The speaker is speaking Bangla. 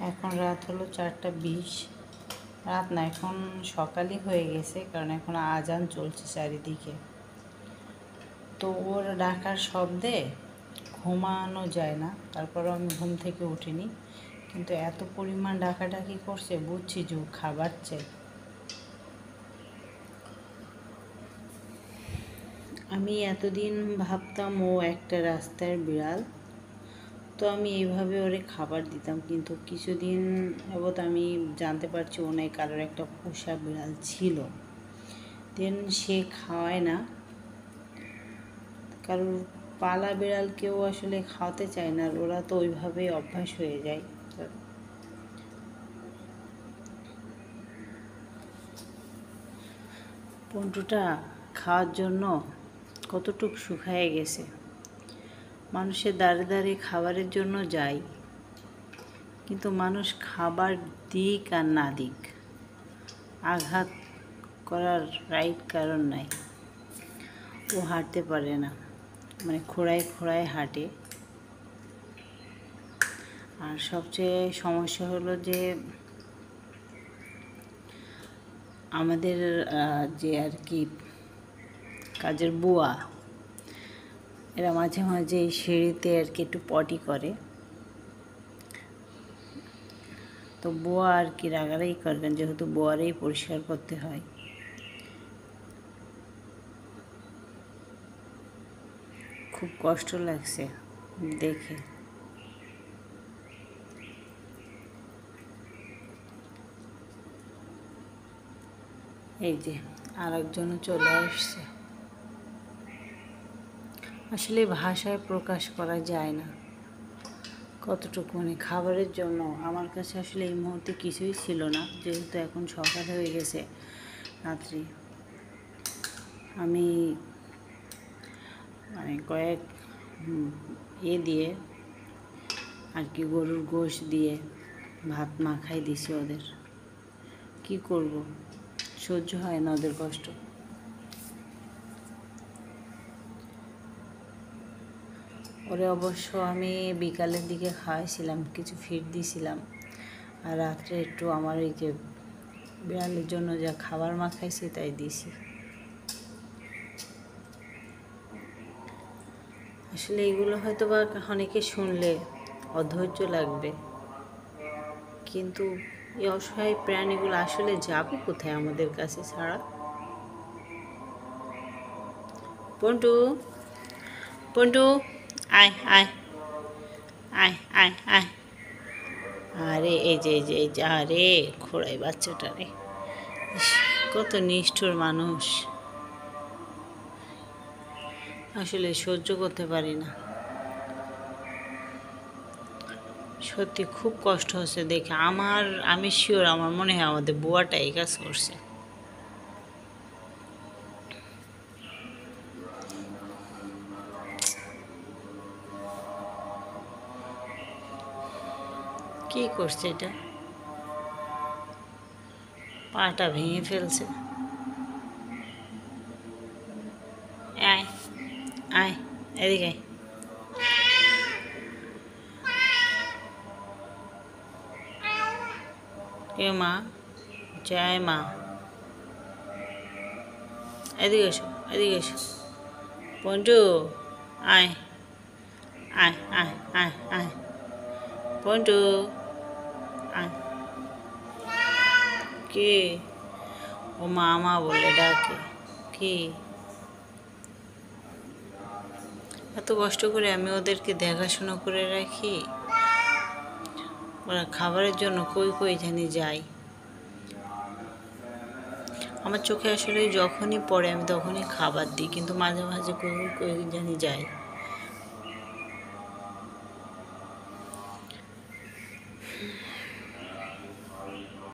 এখন রাত হলো 4টা 20। রাত না, এখন সকালই হয়ে গেছে, কারণ এখন আজান চলছে চারিদিকে। তো ওর ডাকার শব্দে ঘুমানো যায় না, তারপরেও আমি ঘুম থেকে উঠিনি। কিন্তু এত পরিমাণ ডাকাডাকি করছে, বুঝছি যে ও খাবার চাই। আমি এতদিন ভাবতাম ও একটা রাস্তার বিড়াল, তো আমি এইভাবে ওরে খাবার দিতাম। কিন্তু কিছুদিন যাবৎ আমি জানতে পারছি ও নাই কারোর একটা পোষা বিড়াল ছিল। দেন সে খাওয়ায় না, কারণ পালা বিড়ালকেও আসলে খাওয়াতে চায় না, আর ওরা তো ওইভাবে অভ্যাস হয়ে যায়। পন্টুটা খাওয়ার জন্য কতটুক শুকায়ে গেছে। মানুষের দ্বারে দ্বারে খাবারের জন্য যায়, কিন্তু মানুষ খাবার দিক আর না দিক, আঘাত করার রাইট কারণ নাই। ও হাঁটতে পারে না, মানে খোঁড়ায় খোঁড়ায় হাঁটে। আর সবচেয়ে সমস্যা হলো যে আমাদের যে আর কি কাজের বুয়া, এরা মাঝে মাঝে এই সিঁড়িতে আর কি একটু পটি করে। তো বুয়া আর কি রাগারাগি করবেন, যেহেতু বুয়ারেই পরিষ্কার করতে হয়। খুব কষ্ট লাগছে দেখে। এই যে আরেকজনও চলে আসছে। আসলে ভাষায় প্রকাশ করা যায় না কতটুকু, মানে খাবারের জন্য আমার কাছে আসলে এই মুহূর্তে কিছুই ছিল না, যেহেতু এখন সকাল হয়ে গেছে রাত্রি। আমি মানে কয়েক দিয়ে আর কি গরুর গোশ দিয়ে ভাত মাখাই দিছি ওদের। কি করব, সহ্য হয় না ওদের কষ্ট। ওরে অবশ্য আমি বিকালের দিকে খাওয়াইছিলাম, কিছু ফিড দিয়েছিলাম, আর রাত্রে একটু আমার এই যে বিড়ালের জন্য যা খাবার মাখাইছি তাই দিছি। আসলে এগুলো হয়তো বা অনেকে শুনলে অধৈর্য লাগবে, কিন্তু এই অসহায় প্রাণীগুলো আসলে যাবে কোথায় আমাদের কাছে ছাড়া? পন্টু, পন্টু, আয় আয় আয় আয় আয়। আরে এই যে এই যে এই যে, আরে খোড়াই বাচ্চাটা রে, কত নিষ্ঠুর মানুষ। আসলে সহ্য করতে পারি না, সত্যি খুব কষ্ট হচ্ছে দেখে। আমি শিওর, আমার মনে হয় আমাদের বুয়াটা এই কাজ করছে। কি করছে এটা? পাটা ভেঙে ফেলছে। আয় আয়, এদিকে কে মা? জয় মা। এদিকে এসো, এদিকে এসো পন্টু, আয় আয় আয় আয় আয় পন্টু, আয়। কে? ও মামা বলে ডাকে। কি এত কষ্ট করে আমি ওদেরকে দেখাশোনা করে রাখি, ওরা খাবারের জন্য কই কই জানি যায়। আমার চোখে আসলে যখনই পড়ে আমি তখনই খাবার দিই, কিন্তু মাঝে মাঝে কই কই জানি যায়।